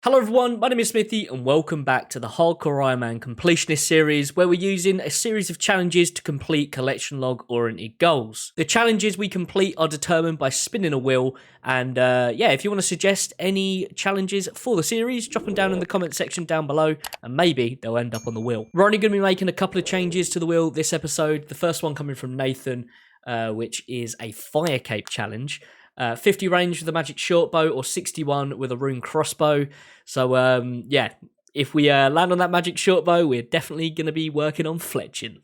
Hello everyone, my name is Smithy and welcome back to the Hardcore Iron Man Completionist series where we're using a series of challenges to complete collection log oriented goals. The challenges we complete are determined by spinning a wheel and if you want to suggest any challenges for the series, drop them down in the comment section down below and maybe they'll end up on the wheel. We're only going to be making a couple of changes to the wheel this episode, the first one coming from Nathan, which is a fire cape challenge. 50 range with a magic short bow or 61 with a rune crossbow. So, if we land on that magic short bow, we're definitely going to be working on fletching.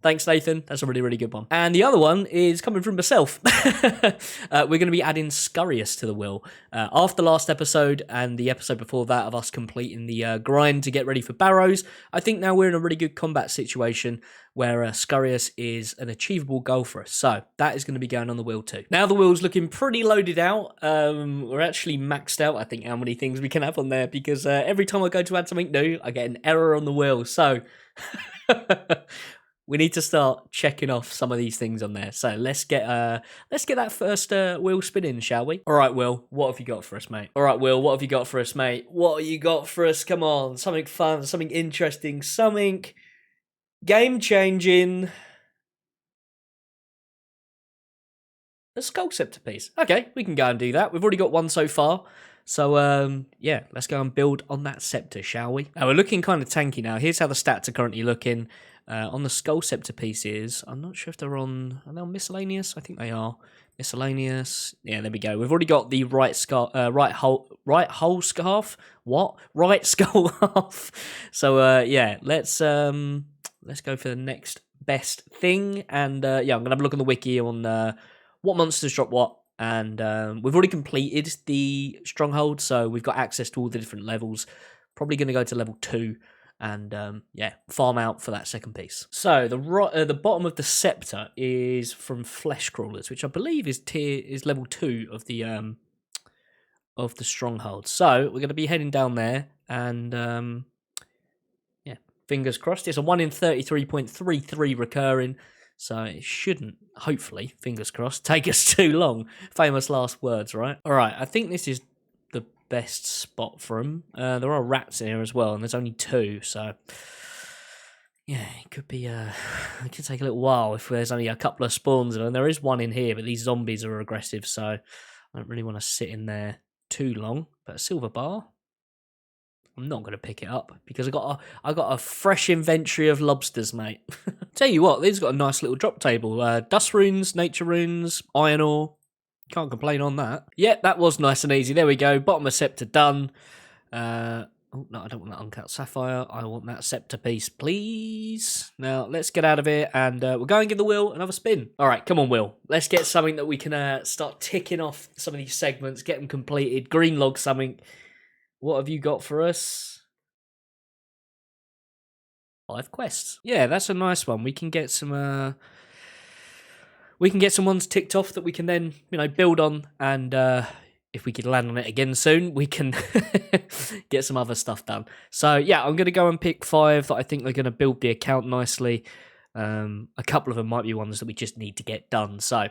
Thanks, Nathan. That's a really, really good one. And the other one is coming from myself. We're going to be adding Scurrius to the wheel. After last episode and the episode before that of us completing the grind to get ready for Barrows, I think now we're in a really good combat situation where Scurrius is an achievable goal for us. So that is going to be going on the wheel too. Now the wheel's looking pretty loaded out. We're actually maxed out, I think, how many things we can have on there because every time I go to add something new, I get an error on the wheel. So... we need to start checking off some of these things on there. So let's get that first wheel spinning, shall we? All right, Will, what have you got for us, mate? All right, Will, what have you got for us, mate? What have you got for us? Come on, something fun, something interesting, something game-changing. A skull scepter piece. Okay, we can go and do that. We've already got one so far. So, let's go and build on that scepter, shall we? Now, we're looking kind of tanky now. Here's how the stats are currently looking. On the skull scepter pieces, I'm not sure if are they on miscellaneous? I think they are. Miscellaneous. Yeah, there we go. We've already got the right whole scarf. What? Right skull half. So, let's go for the next best thing. And, I'm going to have a look on the wiki on what monsters drop what. And we've already completed the stronghold, so we've got access to all the different levels. Probably going to go to level 2 and farm out for that second piece. So the bottom of the scepter is from flesh crawlers, which I believe is level 2 of the stronghold. So we're going to be heading down there, and fingers crossed. It's a 1 in 33.33 recurring. So it shouldn't, hopefully, fingers crossed, take us too long. Famous last words, right? All right, I think this is the best spot for them. There are rats in here as well, and there's only 2, so... yeah, it could be... it could take a little while if there's only a couple of spawns of them. There is one in here, but these zombies are aggressive, so I don't really want to sit in there too long. But a silver bar... I'm not going to pick it up because I got a fresh inventory of lobsters, mate. Tell you what, these got a nice little drop table. Dust runes, nature runes, iron ore. Can't complain on that. Yeah, that was nice and easy. There we go. Bottom of scepter done. Oh, no, I don't want that uncut sapphire. I want that scepter piece, please. Now, let's get out of here and we'll go and give the wheel another spin. All right, come on, Will. Let's get something that we can start ticking off some of these segments, get them completed, green log something. What have you got for us? 5 quests. Yeah, that's a nice one. We can get some ones ticked off that we can then, build on, and if we could land on it again soon, we can get some other stuff done. So yeah, I'm gonna go and pick 5 that I think are gonna build the account nicely. A couple of them might be ones that we just need to get done. So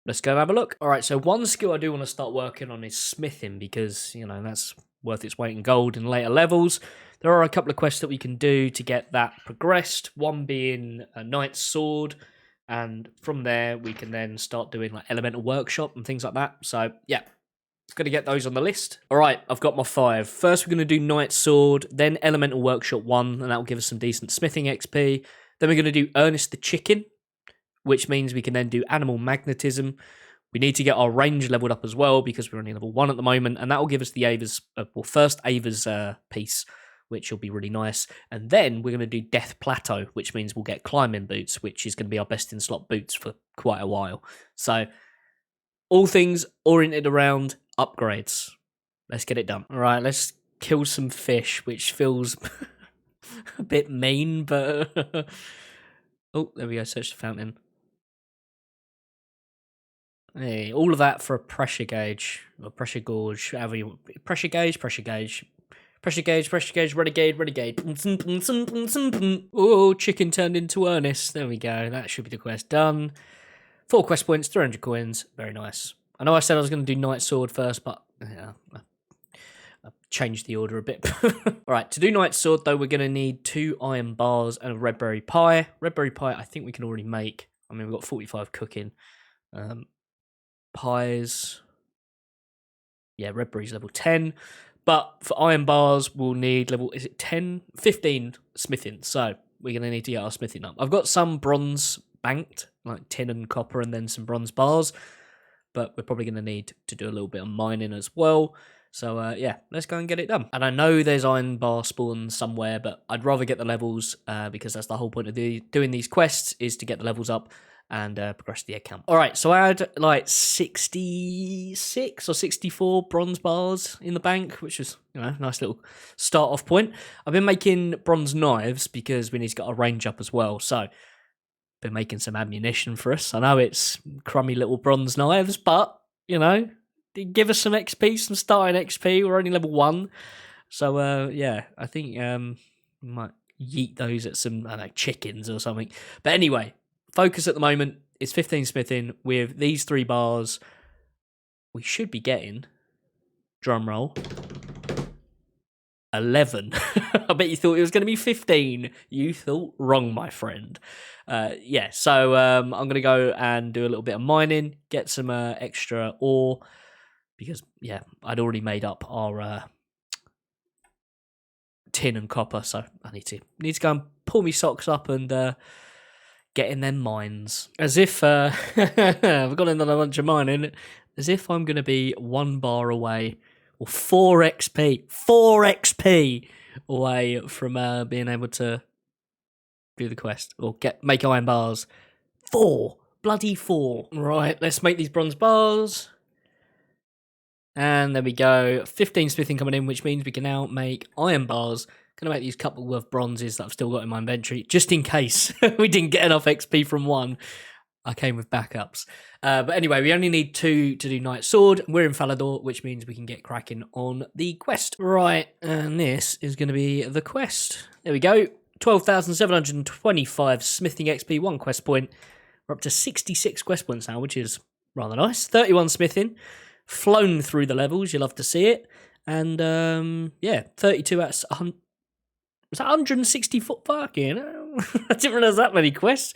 let's go and have a look. All right, so one skill I do want to start working on is smithing because, that's worth its weight in gold in later levels. There are a couple of quests that we can do to get that progressed, one being a knight's sword, and from there we can then start doing like elemental workshop and things like that. So, yeah, going to get those on the list. All right, I've got my 5. First, we're going to do knight's sword, then elemental workshop 1, and that will give us some decent smithing XP. Then we're going to do Ernest the chicken, which means we can then do animal magnetism. We need to get our range leveled up as well because we're only level 1 at the moment, and that will give us the first Ava's piece, which will be really nice. And then we're going to do Death Plateau, which means we'll get climbing boots, which is going to be our best in slot boots for quite a while. So all things oriented around upgrades. Let's get it done. All right, let's kill some fish, which feels a bit mean, but... oh, there we go, search the fountain. Hey, all of that for a pressure gauge, or pressure gauge, however you want. Pressure gauge, renegade. Oh, chicken turned into Ernest. There we go. That should be the quest done. 4 quest points, 300 coins. Very nice. I know I said I was going to do Knight Sword first, but yeah, change the order a bit. Alright, to do Knight's Sword, though, we're going to need 2 iron bars and a red berry pie. Red berry pie, I think we can already make. I mean, we've got 45 cooking. Pies. Yeah, red berry's level 10. But for iron bars, we'll need level, is it 10? 15 smithing. So we're going to need to get our smithing up. I've got some bronze banked, like tin and copper, and then some bronze bars. But we're probably going to need to do a little bit of mining as well. So, yeah, let's go and get it done. And I know there's iron bar spawns somewhere, but I'd rather get the levels because that's the whole point of doing these quests is to get the levels up and progress the account. All right, so I had like 66 or 64 bronze bars in the bank, which is, you know, a nice little start off point. I've been making bronze knives because we need to get our range up as well. So, been making some ammunition for us. I know it's crummy little bronze knives, but, you know, give us some XP, some starting XP. We're only level 1. So, yeah, I think we might yeet those at some, I don't know, chickens or something. But anyway, focus at the moment is 15 smithing. With these 3 bars, we should be getting, drum roll, 11. I bet you thought it was going to be 15. You thought wrong, my friend. Yeah, so I'm going to go and do a little bit of mining, get some extra ore, because, yeah, I'd already made up our tin and copper, so I need to go and pull my socks up and get in them mines. As if I've got another bunch of mining, as if I'm going to be 1 bar away, or 4 XP away from being able to do the quest, or make iron bars. 4! Bloody 4. Right, let's make these bronze bars. And there we go. 15 smithing coming in, which means we can now make iron bars. Going to make these couple of bronzes that I've still got in my inventory, just in case we didn't get enough XP from 1. I came with backups. But anyway, we only need 2 to do Knight's Sword. We're in Falador, which means we can get cracking on the quest. Right, and this is going to be the quest. There we go. 12,725 smithing XP, 1 quest point. We're up to 66 quest points now, which is rather nice. 31 smithing. Flown through the levels, you'll love to see it. And, yeah, 32 out of 100. Was that 164? Fucking hell. I didn't realise that many quests.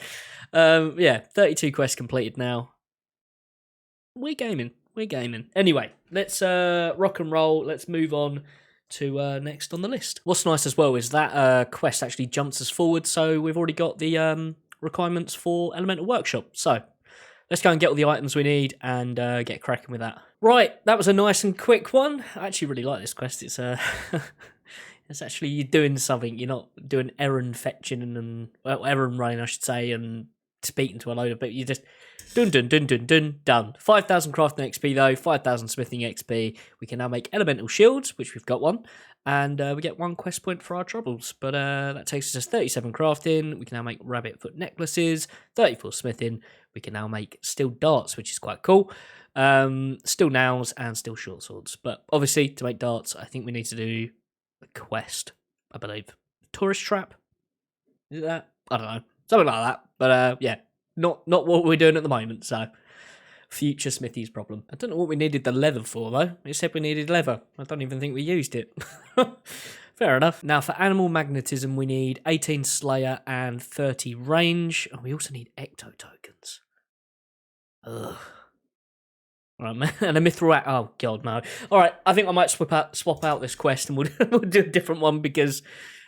Yeah, 32 quests completed now. We're gaming. Anyway, let's rock and roll. Let's move on to next on the list. What's nice as well is that quest actually jumps us forward, so we've already got the requirements for Elemental Workshop. So let's go and get all the items we need and get cracking with that. Right, that was a nice and quick one. I actually really like this quest. It's it's actually you're doing something. You're not doing errand fetching and errand running, I should say, and speaking to a load of people. You just done. 5,000 crafting XP though, 5,000 smithing XP. We can now make elemental shields, which we've got one, and we get 1 quest point for our troubles. But that takes us to 37 crafting. We can now make rabbit foot necklaces, 34 smithing. We can now make steel darts, which is quite cool. Steel nails and steel short swords. But obviously, to make darts, I think we need to do a quest, I believe. Tourist trap? Is it that? I don't know. Something like that. But yeah, not what we're doing at the moment, so future Smithy's problem. I don't know what we needed the leather for, though. It said we needed leather. I don't even think we used it. Fair enough. Now, for animal magnetism, we need 18 Slayer and 30 range. Oh, we also need ecto tokens. Ugh. All right, and a mithril. Oh god, no. All right, I think I might swap out this quest, and we'll do a different one because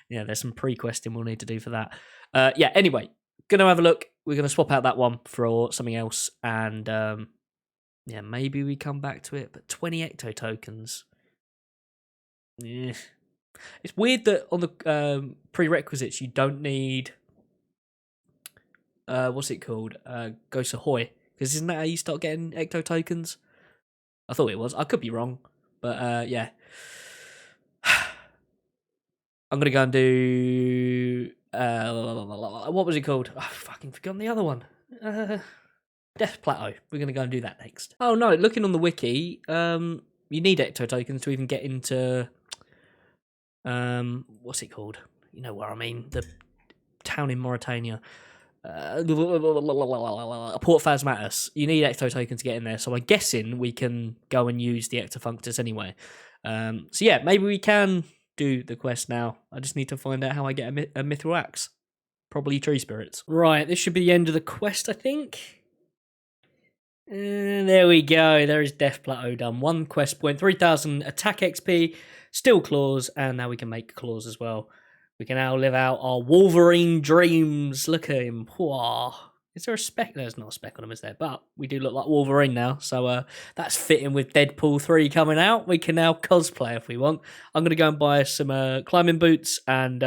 yeah, there's some pre-questing we'll need to do for that. Yeah. Anyway, gonna have a look. We're gonna swap out that one for something else, and yeah, maybe we come back to it. But 20 ecto tokens. Yeah. It's weird that on the prerequisites you don't need what's it called? Ghost Ahoy. Because isn't that how you start getting ecto tokens? I thought it was. I could be wrong. But yeah. I'm going to go and do... what was it called? I've fucking forgotten the other one. Death Plateau. We're going to go and do that next. Oh no, looking on the wiki, you need ecto tokens to even get into... what's it called? You know where I mean. The town in Mauritania. Port Phasmatus. You need ecto token to get in there, so I'm guessing we can go and use the ectofunctus anyway. So yeah, maybe we can do the quest now. I just need to find out how I get a mithril axe. Probably tree spirits. Right, this should be the end of the quest, I think. And there we go. There is Death Plateau done. 1 quest point, 3,000 attack XP, still claws, and now we can make claws as well. We can now live out our Wolverine dreams. Look at him. Whoa. Is there a speck? There's not a speck on him, is there? But we do look like Wolverine now. So that's fitting with Deadpool 3 coming out. We can now cosplay if we want. I'm going to go and buy some climbing boots. And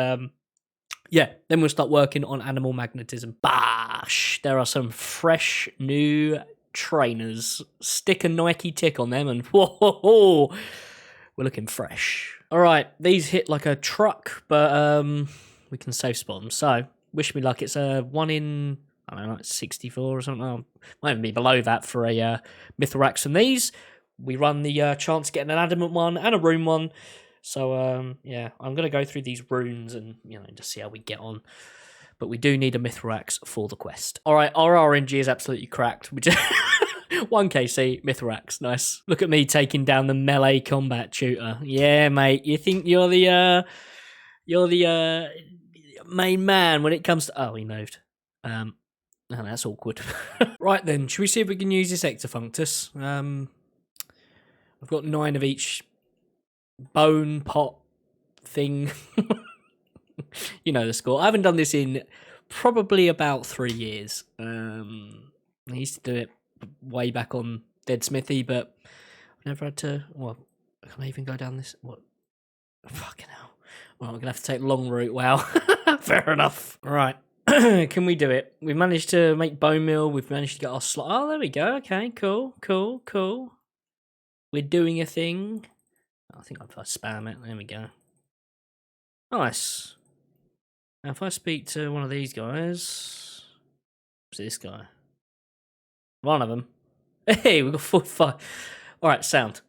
yeah, then we'll start working on animal magnetism. Bash! There are some fresh new trainers. Stick a Nike tick on them and whoa, we're looking fresh. All right, these hit like a truck, but we can safe spot them. So wish me luck. It's a 1 in, I don't know, like 64 or something. Might even be below that for a mithril axe from these. We run the chance of getting an adamant one and a rune one. So yeah, I'm gonna go through these runes and just see how we get on. But we do need a mithril axe for the quest. All right, our RNG is absolutely cracked. We just 1 KC mithril axe, nice. Look at me taking down the melee combat shooter. Yeah, mate. You think you're the main man when it comes to? Oh, he moved. Oh, that's awkward. Right then, should we see if we can use this Ectofunctus? I've got 9 of each bone pot thing. You know the score. I haven't done this in probably about 3 years. I used to do it way back on Ded Smithy, but I've never had to. Well, can I even go down this? What? Fucking hell. Well, I'm going to have to take the long route. Wow. Fair enough. All right. Can we do it? We've managed to make bone meal. We've managed to get our slot. Oh, there we go. Okay, cool. We're doing a thing. I think I'll spam it. There we go. Nice. Now, if I speak to one of these guys, who's this guy? One of them. Hey, we've got 4 5. All right, sound.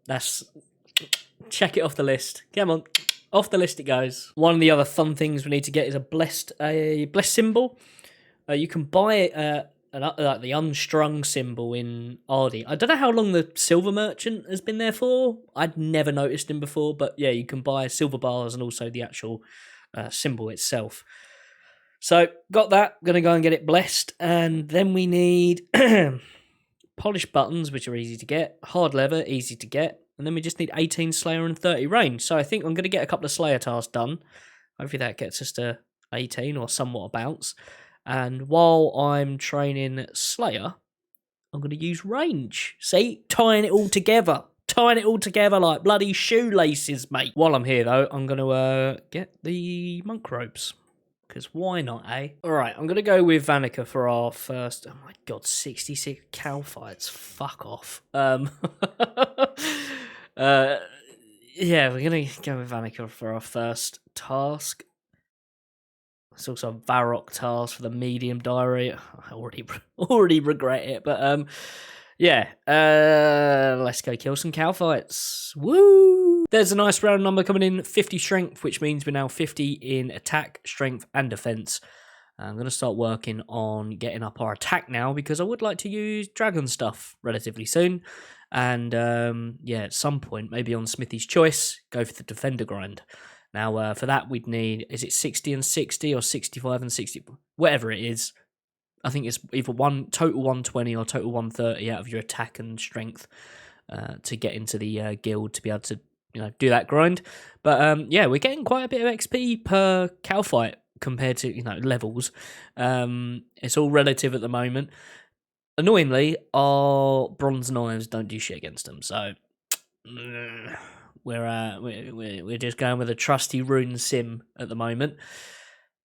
That's check it off the list. Come on, off the list it goes. One of the other fun things we need to get is a blessed symbol. You can buy it like the unstrung symbol in Ardy. I don't know how long the silver merchant has been there for. I'd never noticed him before, but yeah, you can buy silver bars and also the actual symbol itself. So got that. Gonna go and get it blessed, and then we need polished buttons, which are easy to get. Hard leather, easy to get, and then we just need 18 Slayer and 30 range. So I think I'm gonna get a couple of Slayer tasks done. Hopefully that gets us to 18 or somewhat abouts. And while I'm training Slayer, I'm going to use range. See? Tying it all together. Tying it all together like bloody shoelaces, mate. While I'm here, though, I'm going to get the monk robes. Because why not, eh? All right, I'm going to go with Vanica for our first... Oh, my God, 66 cow fights. Fuck off. Yeah, we're going to go with Vanica for our first task. It's also a Varrock task for the medium diary. I already regret it, but yeah. Let's go kill some cow fights. Woo! There's a nice round number coming in, 50 strength, which means we're now 50 in attack, strength, and defense. I'm going to start working on getting up our attack now because I would like to use dragon stuff relatively soon. And yeah, at some point, maybe on Smithy's choice, go for the defender grind. Now, for that, we'd need, is it 60 and 60 or 65 and 60? Whatever it is. I think it's either total 120 or total 130 out of your attack and strength to get into the guild to be able to do that grind. But yeah, we're getting quite a bit of XP per cow fight compared to levels. It's all relative at the moment. Annoyingly, our bronze knives don't do shit against them, so... We're just going with a trusty rune sim at the moment.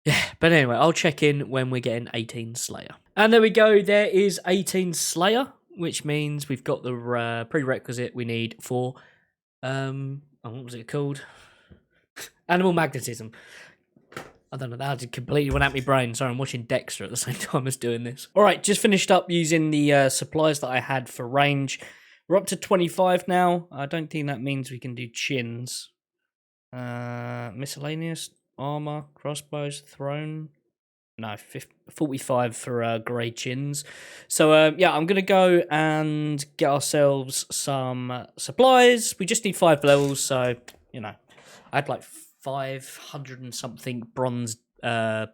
Yeah, but anyway, I'll check in when we're getting 18 Slayer. And there we go, there is 18 Slayer, which means we've got the prerequisite we need for, what was it called? Animal magnetism. I don't know, that just completely went out my brain. Sorry, I'm watching Dexter at the same time as doing this. All right, just finished up using the supplies that I had for range. We're up to 25 now. I don't think that means we can do chins. Miscellaneous, armor, crossbows, throne. No, 45 for grey chins. So, yeah, I'm going to go and get ourselves some supplies. We just need 5 levels, so, you know, I had like 500 and something bronze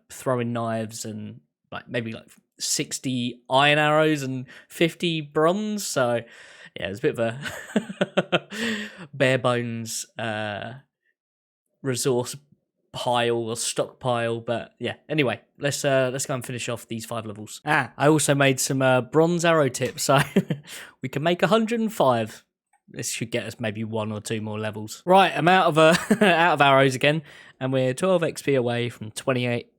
throwing knives and like maybe like 60 iron arrows and 50 bronze. So, yeah, it's a bit of a bare bones resource pile or stockpile, but yeah, anyway, let's go and finish off these 5 levels. I also made some bronze arrow tips, so we can make 105. This should get us maybe 1 or 2 more levels. Right, I'm out of out of arrows again, and we're 12 XP away from 28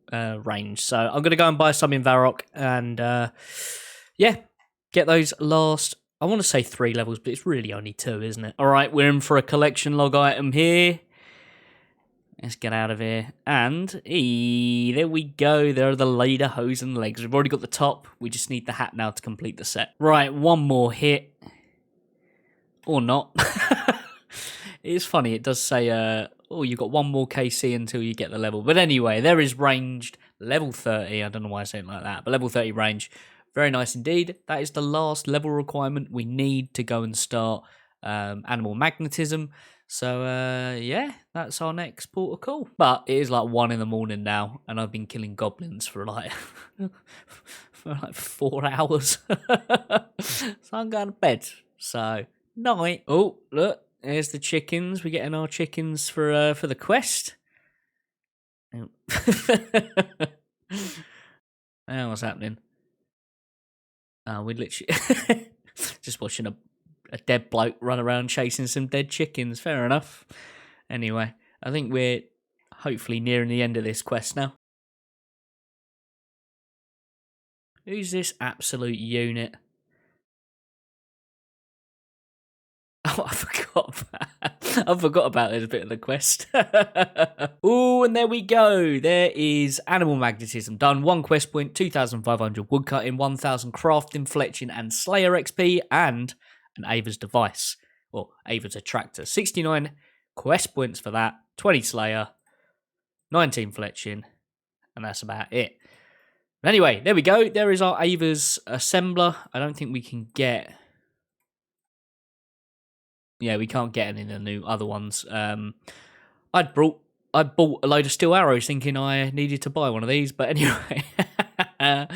range, so I'm gonna go and buy some in Varrock and yeah, get those last, I want to say 3 levels, but it's really only 2, isn't it? All right, we're in for a collection log item here. Let's get out of here. And there we go. There are the lederhosen legs. We've already got the top. We just need the hat now to complete the set. Right, one more hit. Or not. It's funny. It does say, oh, you've got 1 more KC until you get the level. But anyway, there is ranged level 30. I don't know why I say it like that. But level 30 range. Very nice indeed. That is the last level requirement we need to go and start animal magnetism. So, yeah, that's our next port of call. But it is like 1 in the morning now, and I've been killing goblins for like, 4 hours. So I'm going to bed. So, night. Oh, look, there's the chickens. We're getting our chickens for the quest. Oh, what's happening? We're literally just watching a dead bloke run around chasing some dead chickens. Fair enough. Anyway, I think we're hopefully nearing the end of this quest now. Who's this absolute unit? Oh, I forgot about this bit of the quest. Oh, and there we go. There is animal magnetism done. 1 quest point, 2,500 woodcutting, 1,000 crafting, fletching, and slayer XP, and an Ava's device, or Ava's attractor. 69 quest points for that, 20 slayer, 19 fletching, and that's about it. Anyway, there we go. There is our Ava's assembler. I don't think we can get... Yeah, we can't get any of the new other ones. I bought a load of steel arrows thinking I needed to buy one of these, but anyway, that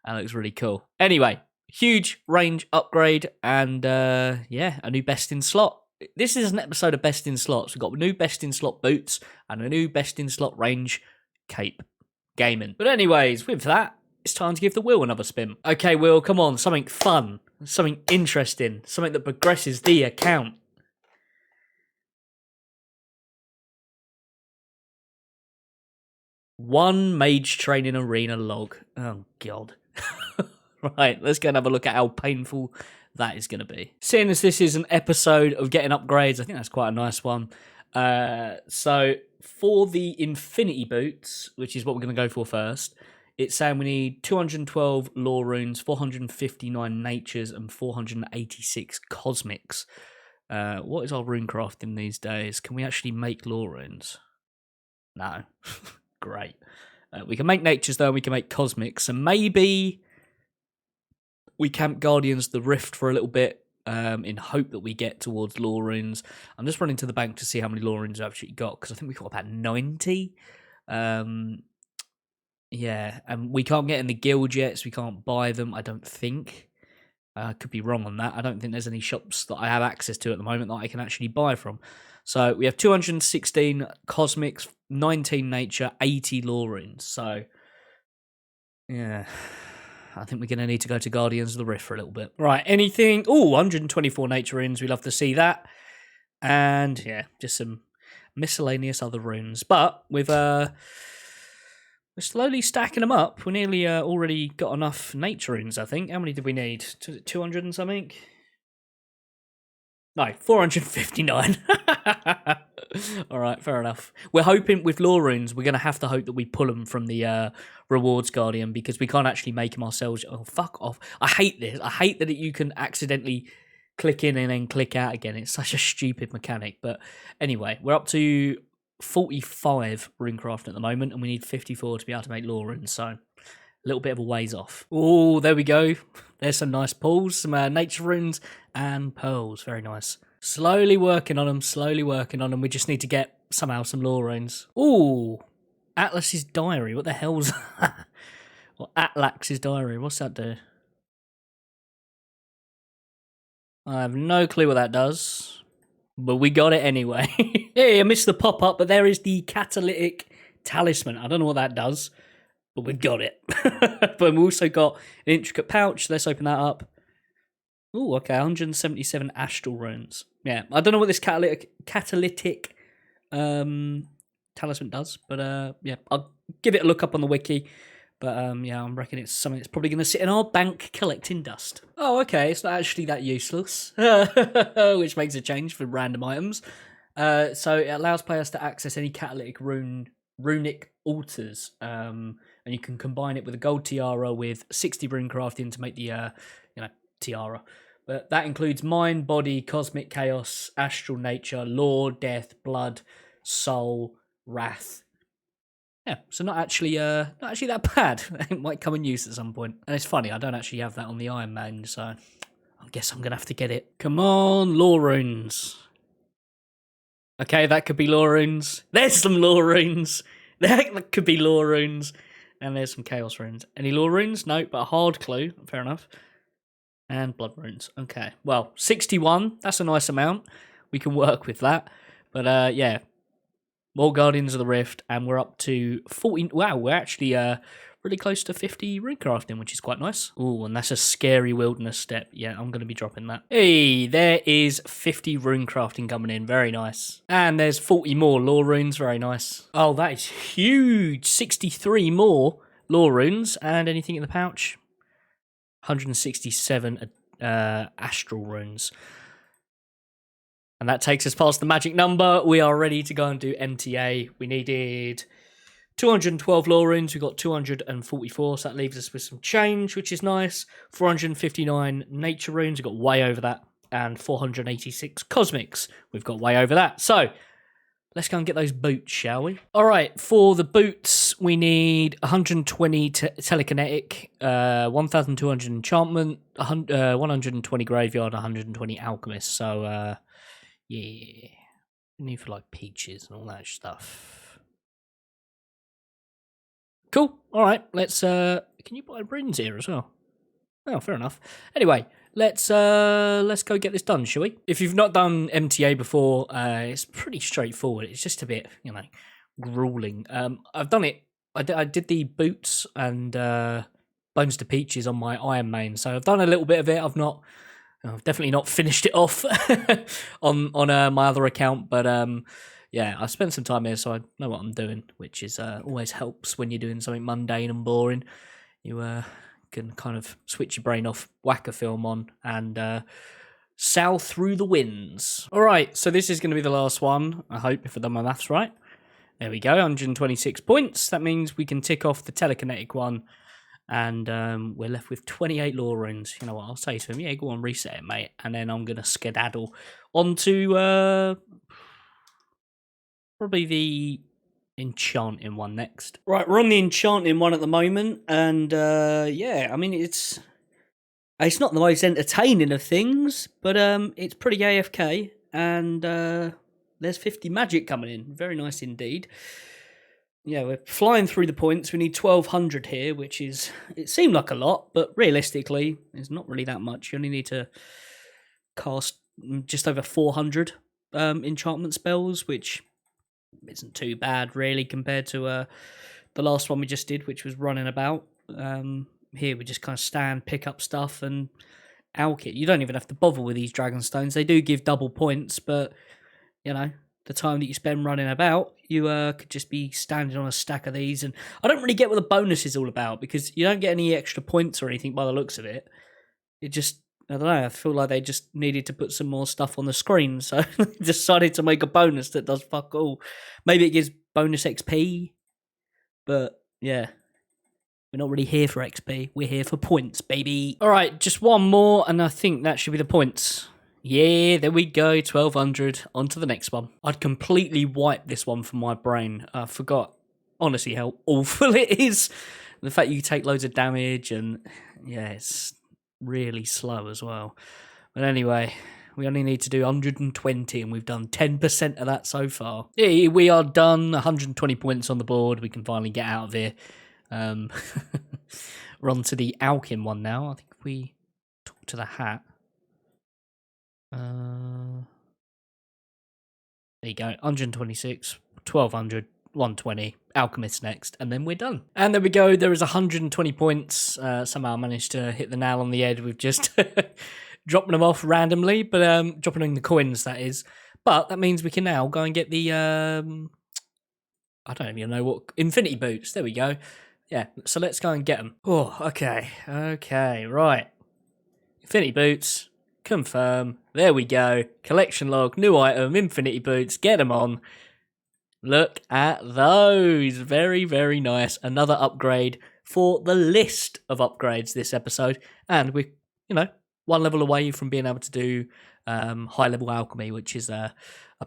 looks really cool. Anyway, huge range upgrade and yeah, a new best in slot. This is an episode of best in slots. We've got new best in slot boots and a new best in slot range cape gaming. But anyways, with that, it's time to give the wheel another spin. Okay, Will, come on, something fun, something interesting, something that progresses the account. One mage training arena log. Oh, God. Right, let's go and have a look at how painful that is going to be. Seeing as this is an episode of getting upgrades, I think that's quite a nice one. So for the Infinity Boots, which is what we're going to go for first, it's saying we need 212 lore runes, 459 natures, and 486 cosmics. What is our rune crafting these days? Can we actually make lore runes? No. Great. We can make natures, though, and we can make cosmics. So maybe we camp Guardians of the Rift for a little bit in hope that we get towards lore runes. I'm just running to the bank to see how many lore runes I've actually got, because I think we've got about 90. Yeah, and we can't get in the guild yet, so we can't buy them, I don't think. I could be wrong on that. I don't think there's any shops that I have access to at the moment that I can actually buy from. So we have 216 cosmics, 19 nature, 80 lore runes. So, yeah, I think we're going to need to go to Guardians of the Rift for a little bit. Right, anything? Oh, 124 nature runes. We love to see that. And, yeah, just some miscellaneous other runes. But we're slowly stacking them up. We nearly already got enough nature runes, I think. How many did we need? 200 and something? No, 459. All right, fair enough. We're hoping with lore runes, we're going to have to hope that we pull them from the rewards guardian, because we can't actually make them ourselves. Oh, fuck off. I hate this. I hate that you can accidentally click in and then click out again. It's such a stupid mechanic. But anyway, we're up to 45 runecraft at the moment, and we need 54 to be able to make lore runes, so a little bit of a ways off. Oh, there we go. There's some nice pulls, some nature runes and pearls. Very nice. Slowly working on them, slowly working on them. We just need to get somehow some lore runes. Ooh, Atlas's diary. What the hell's that? Or Atlax's diary. What's that do? I have no clue what that does, but we got it anyway. Hey, I missed the pop-up, but there is the catalytic talisman. I don't know what that does, but we've got it. But we've also got an intricate pouch. Let's open that up. Oh, okay, 177 astral runes. Yeah, I don't know what this catalytic talisman does, but yeah, I'll give it a look up on the wiki. But yeah, I'm reckoning it's something that's probably going to sit in our bank collecting dust. Oh, okay, it's not actually that useless, which makes a change for random items. So it allows players to access any catalytic runic altars, and you can combine it with a gold tiara with 60 rune crafting to make the tiara. But that includes mind, body, cosmic chaos, astral nature, lore, death, blood, soul, wrath. Yeah, so not actually that bad. It might come in use at some point. And it's funny, I don't actually have that on the Iron Man, so I guess I'm gonna have to get it. Come on, lore runes. Okay, that could be lore runes. There's some lore runes. That could be lore runes. And there's some chaos runes. Any lore runes? No, but a hard clue. Fair enough. And blood runes. Okay, well, 61. That's a nice amount. We can work with that. But yeah. More Guardians of the Rift, and we're up to 14. Wow, we're actually really close to 50 runecrafting, which is quite nice. Ooh, and that's a scary wilderness step. Yeah, I'm going to be dropping that. Hey, there is 50 runecrafting coming in. Very nice. And there's 40 more lore runes. Very nice. Oh, that is huge. 63 more lore runes. And anything in the pouch? 167 astral runes. And that takes us past the magic number. We are ready to go and do MTA. We needed 212 lore runes. We got 244, so that leaves us with some change, which is nice. 459 nature runes. We got way over that. And 486 cosmics. We've got way over that. So let's go and get those boots, shall we? All right, for the boots, we need 120 telekinetic, 1,200 enchantment, 120 graveyard, 120 alchemist. So, yeah, need for like peaches and all that stuff. Cool. All right, let's. Can you buy runes here as well? Oh, fair enough. Anyway, let's go get this done, shall we? If you've not done MTA before, it's pretty straightforward. It's just a bit, grueling. I've done it. I did the boots and bones to peaches on my Iron Main, so I've done a little bit of it. I've definitely not finished it off on my other account, but yeah, I spent some time here, so I know what I'm doing, which is always helps when you're doing something mundane and boring. You can kind of switch your brain off, whack a film on, and sail through the winds. All right, so this is going to be the last one, I hope, if I've done my maths right. There we go, 126 points. That means we can tick off the telekinetic one, and we're left with 28 lore runes. You know what, I'll say to him, yeah, go on, reset it, mate. And then I'm going to skedaddle onto probably the enchanting one next. Right, we're on the enchanting one at the moment, and yeah, I mean, it's not the most entertaining of things, but it's pretty AFK, and there's 50 magic coming in. Very nice indeed. Yeah, we're flying through the points. We need 1,200 here, which is, it seemed like a lot, but realistically, it's not really that much. You only need to cast just over 400 enchantment spells, which isn't too bad, really, compared to the last one we just did, which was running about. Here, we just kind of stand, pick up stuff, and alch it. You don't even have to bother with these dragon stones. They do give double points, but, the time that you spend running about, you could just be standing on a stack of these. And I don't really get what the bonus is all about, because you don't get any extra points or anything by the looks of it. It just, I don't know, I feel like they just needed to put some more stuff on the screen, so they decided to make a bonus that does fuck all. Maybe it gives bonus XP, but yeah. We're not really here for XP, we're here for points, baby. Alright, just one more, and I think that should be the points. Yeah, there we go, 1200. On to the next one. I'd completely wiped this one from my brain. I forgot, honestly, how awful it is. The fact you take loads of damage and, yeah, it's really slow as well. But anyway, we only need to do 120 and we've done 10% of that so far. Yeah, we are done, 120 points on the board. We can finally get out of here. We're on to the Alkin one now. I think if we talk to the hat. There you go, 126, 1200, 120, Alchemist next, and then we're done. And there we go, there is 120 points. Somehow I managed to hit the nail on the head with just dropping them off randomly, but dropping in the coins, that is. But that means we can now go and get the, I don't even know what, Infinity Boots, there we go. Yeah, so let's go and get them. Oh, okay, right. Infinity Boots. Confirm. There we go. Collection log, new item, Infinity Boots. Get them on. Look at those. Very, very nice. Another upgrade for the list of upgrades this episode. And we're, one level away from being able to do high level alchemy, which is a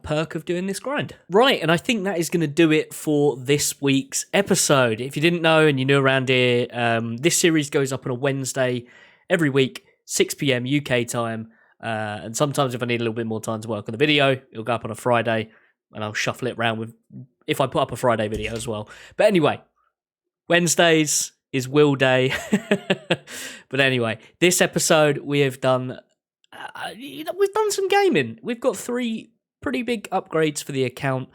perk of doing this grind. Right, and I think that is going to do it for this week's episode. If you didn't know and you're new around here, this series goes up on a Wednesday every week. 6 p.m. UK time, and sometimes if I need a little bit more time to work on the video, it'll go up on a Friday, and I'll shuffle it around with if I put up a Friday video as well. But anyway, Wednesdays is Will Day. But anyway, this episode we have done, we've done some gaming. We've got 3 pretty big upgrades for the account.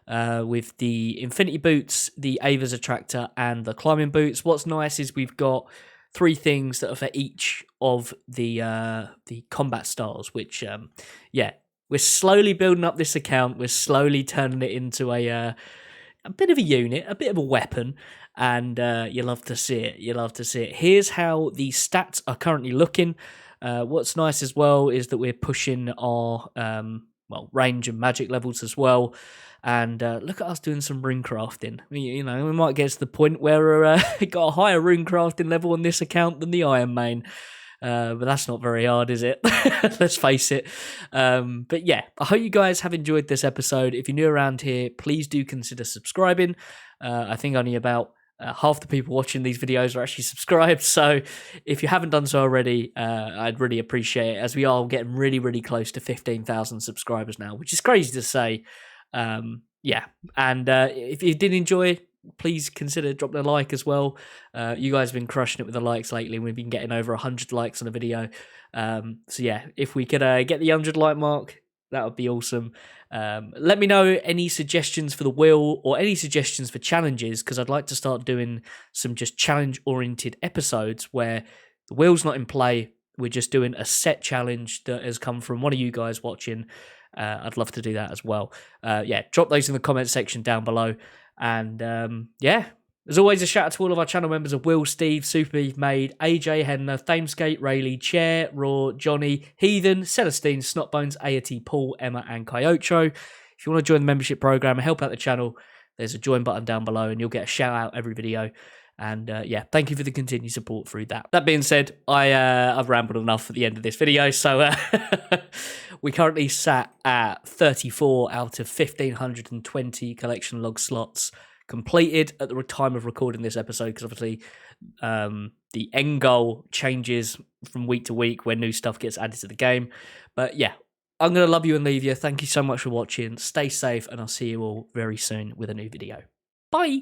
With the Infinity Boots, the Ava's Attractor, and the Climbing Boots. What's nice is we've got 3 things that are for each of the combat styles, which, we're slowly building up this account. We're slowly turning it into a bit of a unit, a bit of a weapon, and you love to see it. You love to see it. Here's how the stats are currently looking. What's nice as well is that we're pushing our range and magic levels as well. And look at us doing some rune crafting. We might get to the point where we've got a higher rune crafting level on this account than the Iron Main. But that's not very hard, is it? Let's face it. But yeah, I hope you guys have enjoyed this episode. If you're new around here, please do consider subscribing. I think only about half the people watching these videos are actually subscribed. So if you haven't done so already, I'd really appreciate it, as we are getting really, really close to 15,000 subscribers now, which is crazy to say. And if you did enjoy, please consider dropping a like as well. You guys have been crushing it with the likes lately. We've been getting over 100 likes on a video. So yeah, if we could get the 100 like mark, that would be awesome. Let me know any suggestions for the wheel or any suggestions for challenges, because I'd like to start doing some just challenge oriented episodes where the wheel's not in play. We're just doing a set challenge that has come from one of you guys watching. I'd love to do that as well. Drop those in the comment section down below. And as always, a shout out to all of our channel members of Will, Steve, Super Eve Made, AJ, Henna, Thameskate, Rayleigh, Chair, Raw, Johnny, Heathen, Celestine, Snotbones, AT, Paul, Emma, and Kyocho. If you want to join the membership program and help out the channel, there's a join button down below and you'll get a shout out every video. And thank you for the continued support through that. That being said, I've rambled enough at the end of this video. So we currently sat at 34 out of 1,520 collection log slots completed at the time of recording this episode, because obviously the end goal changes from week to week when new stuff gets added to the game. But yeah, I'm going to love you and leave you. Thank you so much for watching. Stay safe, and I'll see you all very soon with a new video. Bye!